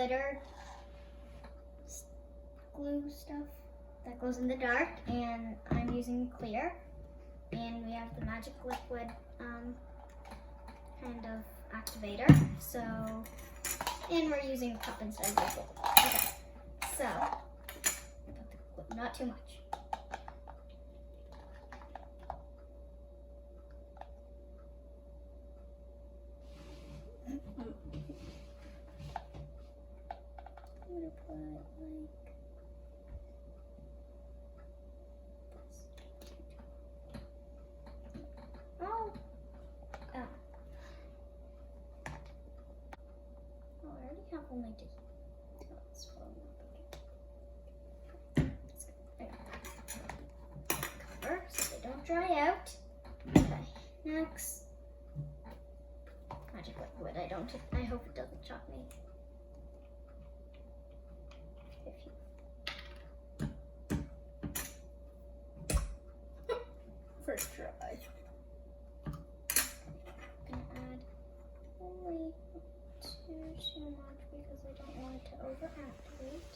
glitter glue stuff that glows in the dark, and I'm using clear. And we have the magic liquid kind of activator. So, and we're using a cup instead of a bowl. Okay, so not too much. I'm gonna put like this. Oh. I already have all my dots falling up. Cover so they don't dry out. Okay, next. Magic liquid. I hope it doesn't shock me. First try. I'm gonna add only too much because I don't want it to overactivate.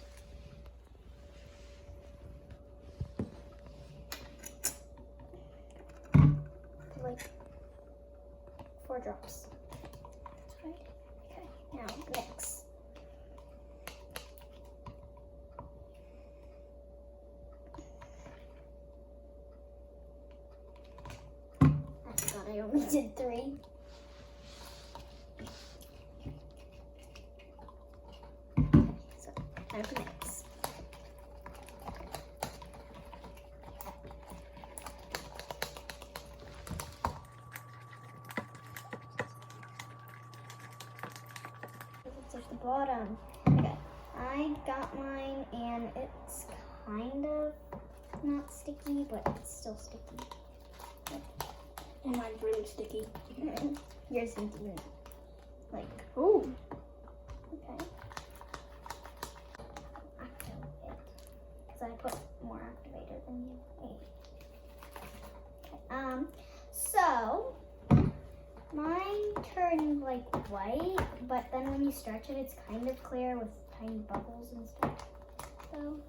Like 4 drops. That's right. Okay, now mix. I forgot I only did 3. So, time to mix. It's at the bottom. Okay, I got mine and it's kind of not sticky, but it's still sticky. And mine's really sticky. Yours isn't even like, Ooh. okay. Activate it. Because I put more activator than you. Okay. So mine turned like white, but then when you stretch it, it's kind of clear with tiny bubbles and stuff. So,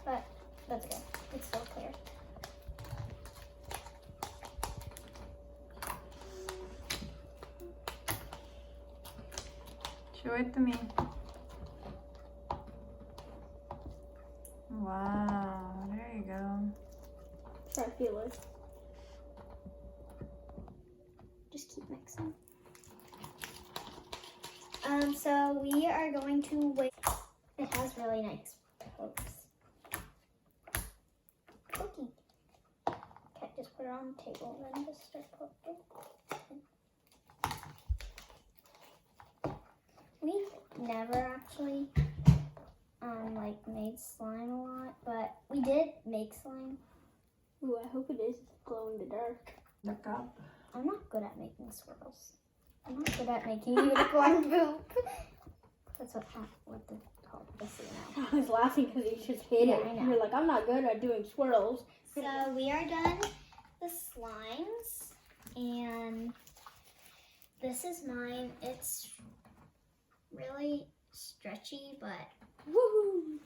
but that's good. It's still clear. Show it to me. Wow, there you go. Try to feel it. Just keep mixing. So we are going to wait. It has really nice pokes. Pokey. Okay, just put it on the table and then just start poking. We've never actually like made slime a lot, but we did make slime. Ooh, I hope it is glow in the dark. Look up. I'm not good at making swirls. I'm not good at making unicorn poop. That's what the called this now. I was laughing because you just hit Yeah, it. I know. You're like, I'm not good at doing swirls. So we are done the slimes, and this is mine. It's really stretchy, but Woohoo!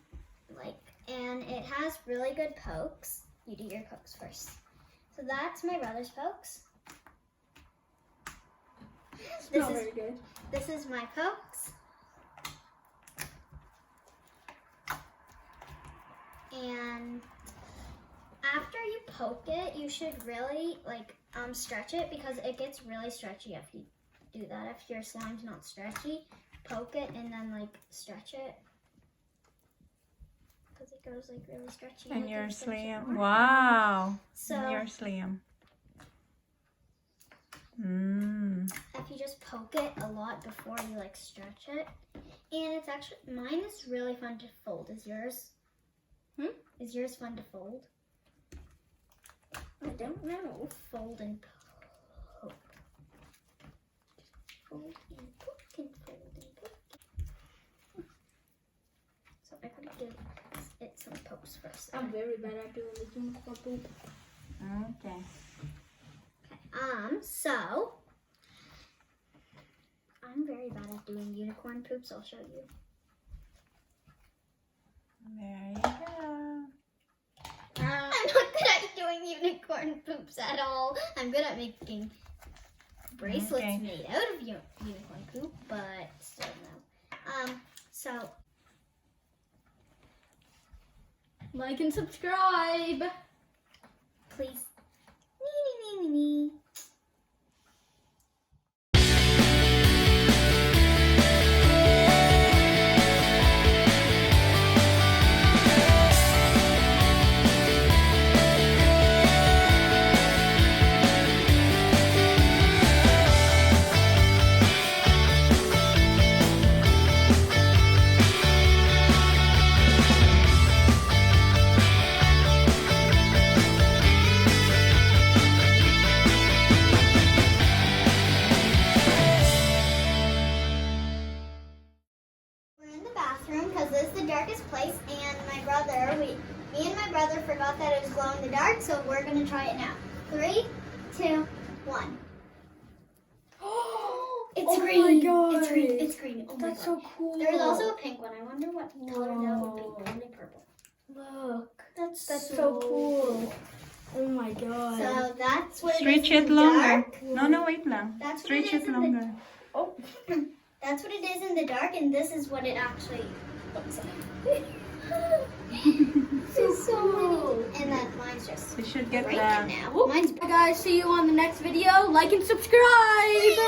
and it has really good pokes. You do your pokes first. So that's my brother's pokes. It's This not is very good. This is my pokes. And after you poke it, you should really stretch it because it gets really stretchy if you do that. If your slime's not stretchy, poke it and then stretch it because it goes really stretchy. And it your gets stretchy slim. more. Wow. So And your slim. Mmm. if you just poke it a lot before you stretch it, and it's actually mine is really fun to fold. Is yours? Is yours fun to fold? I don't know. Fold and poke. Fold and poke and fold and poke. So I'm gonna give it some pokes first. I'm very bad at doing the unicorn poop. Okay. So I'm very bad at doing unicorn poops. I'll show you. There you go. I'm not good at doing unicorn poops at all. I'm good at making bracelets Okay. made out of unicorn poop, but still no. So Like and subscribe. please. Nee. We're in the bathroom because this is the darkest place, and me and my brother forgot that it was glow in the dark, so we're gonna try it now. 3, 2, 1. It's Oh green. my God. It's green. It's green. Oh my That's god. so cool. There's also a pink one. I wonder what color that would Whoa. be. Probably purple. Look. That's That's so cool. Oh my god. So that's what Stretch it is it in the longer. dark. No, wait lang. That's what Stretch it is it in the- longer. Oh. That's what it is in the dark, and this is what it actually looks like. So cool. And then mine's just We should get right the now. Mine's Bye guys, see you on the next video. Like and subscribe. Please,